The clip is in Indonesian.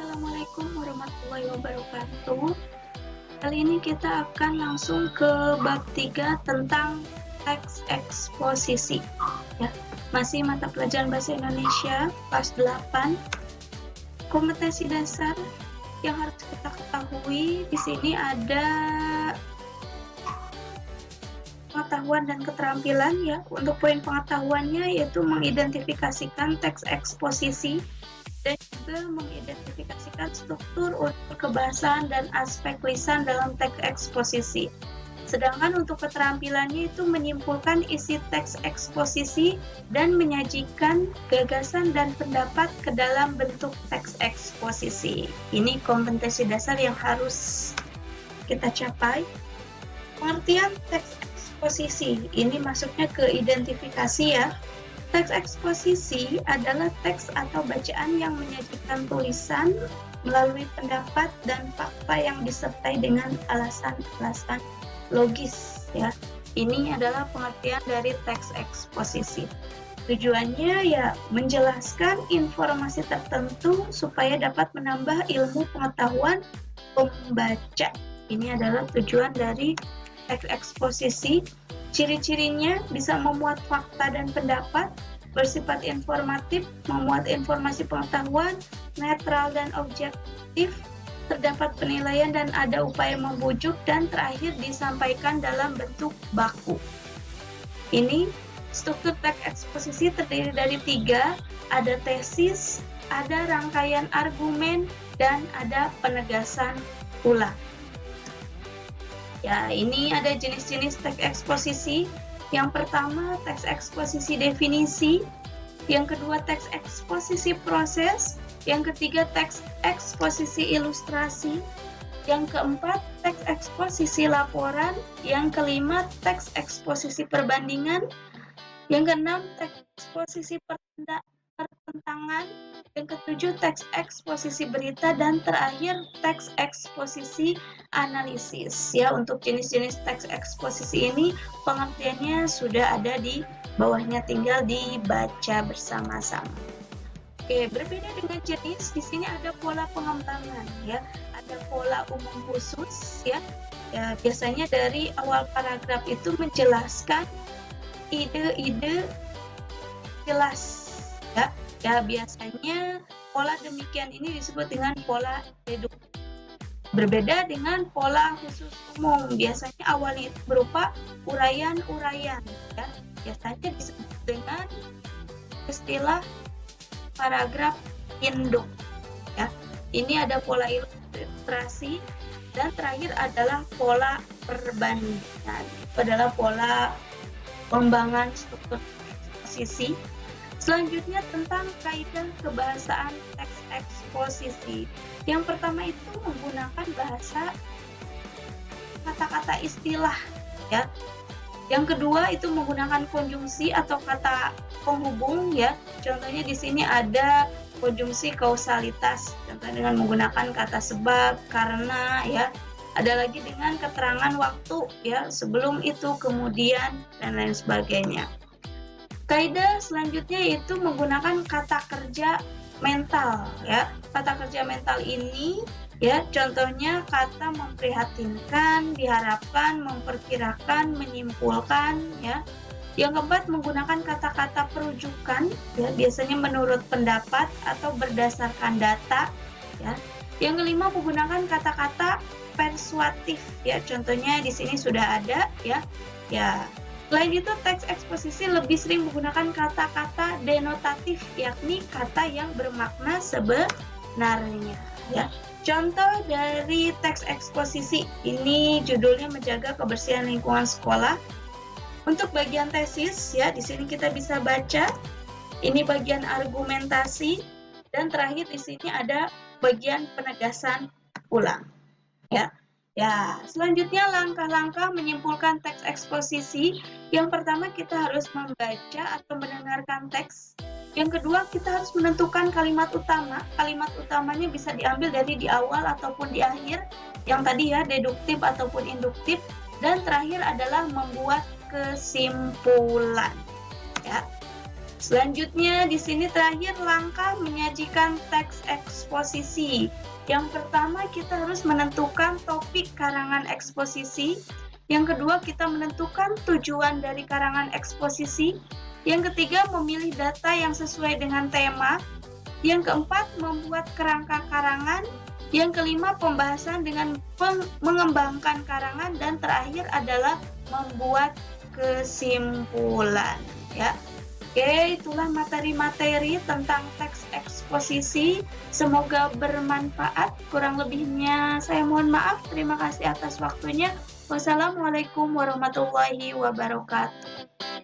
Assalamualaikum warahmatullahi wabarakatuh. Kali ini kita akan langsung ke bab 3 tentang teks eksposisi. Ya, masih mata pelajaran bahasa Indonesia kelas 8. Kompetensi dasar yang harus kita ketahui di sini ada pengetahuan dan keterampilan ya. Untuk poin pengetahuannya yaitu mengidentifikasikan teks eksposisi dan juga mengidentifikasikan struktur, unsur kebahasaan, dan aspek lisan dalam teks eksposisi. Sedangkan untuk keterampilannya itu menyimpulkan isi teks eksposisi dan menyajikan gagasan dan pendapat ke dalam bentuk teks eksposisi. Ini kompetensi dasar yang harus kita capai. Pengertian teks eksposisi, ini masuknya ke identifikasi ya. Teks eksposisi adalah teks atau bacaan yang menyajikan tulisan melalui pendapat dan fakta yang disertai dengan alasan-alasan logis ya. Ini adalah pengertian dari teks eksposisi. Tujuannya ya menjelaskan informasi tertentu supaya dapat menambah ilmu pengetahuan pembaca. Ini adalah tujuan dari teks eksposisi. Ciri-cirinya bisa memuat fakta dan pendapat, bersifat informatif, memuat informasi pengetahuan, netral dan objektif, terdapat penilaian dan ada upaya membujuk, dan terakhir disampaikan dalam bentuk baku. Ini struktur teks eksposisi terdiri dari 3, ada tesis, ada rangkaian argumen, dan ada penegasan ulang. Ya, ini ada jenis-jenis teks eksposisi. Yang pertama, teks eksposisi definisi. Yang kedua, teks eksposisi proses. Yang ketiga, teks eksposisi ilustrasi. Yang keempat, teks eksposisi laporan. Yang kelima, teks eksposisi perbandingan. Yang keenam, teks eksposisi pertentangan. Yang ketujuh, teks eksposisi berita, dan terakhir teks eksposisi analisis. Ya, untuk jenis-jenis teks eksposisi ini pengertiannya sudah ada di bawahnya, tinggal dibaca bersama-sama. Oke, berbeda dengan jenis, di sini ada pola pengembangan ya. Ada pola umum khusus ya. Ya, biasanya dari awal paragraf itu menjelaskan ide-ide jelas ya. Ya, biasanya pola demikian ini disebut dengan pola deduktif. Berbeda dengan pola khusus umum, biasanya awalnya itu berupa uraian-uraian ya. Biasanya disebut dengan istilah paragraf induk ya. Ini ada pola ilustrasi dan terakhir adalah pola perbandingan. Itu adalah pola pengembangan struktur eksposisi. Selanjutnya tentang kaidah kebahasaan teks eksposisi. Yang pertama itu menggunakan bahasa kata-kata istilah ya. Yang kedua itu menggunakan konjungsi atau kata penghubung ya. Contohnya di sini ada konjungsi kausalitas, contohnya dengan menggunakan kata sebab, karena ya. Ada lagi dengan keterangan waktu ya, sebelum itu, kemudian, dan lain sebagainya. Kaidah selanjutnya yaitu menggunakan kata kerja mental ya. Kata kerja mental ini ya, contohnya kata memprihatinkan, diharapkan, memperkirakan, menyimpulkan ya. Yang keempat menggunakan kata-kata perujukan ya, biasanya menurut pendapat atau berdasarkan data ya. Yang kelima menggunakan kata-kata persuatif ya, contohnya di sini sudah ada ya. Ya. Selain itu, teks eksposisi lebih sering menggunakan kata-kata denotatif, yakni kata yang bermakna sebenarnya. Ya. Contoh dari teks eksposisi ini judulnya menjaga kebersihan lingkungan sekolah. Untuk bagian tesis, ya di sini kita bisa baca. Ini bagian argumentasi dan terakhir di sini ada bagian penegasan ulang. Ya. Ya, selanjutnya langkah-langkah menyimpulkan teks eksposisi. Yang pertama kita harus membaca atau mendengarkan teks. Yang kedua kita harus menentukan kalimat utama. Kalimat utamanya bisa diambil dari di awal ataupun di akhir. Yang tadi ya deduktif ataupun induktif. Dan terakhir adalah membuat kesimpulan. Ya. Selanjutnya di sini terakhir langkah menyajikan teks eksposisi. Yang pertama kita harus menentukan topik karangan eksposisi. Yang kedua kita menentukan tujuan dari karangan eksposisi. Yang ketiga memilih data yang sesuai dengan tema. Yang keempat membuat kerangka karangan. Yang kelima pembahasan dengan mengembangkan karangan, dan terakhir adalah membuat kesimpulan, ya. Oke, itulah materi-materi tentang teks eksposisi. Semoga bermanfaat. Kurang lebihnya saya mohon maaf. Terima kasih atas waktunya. Wassalamualaikum warahmatullahi wabarakatuh.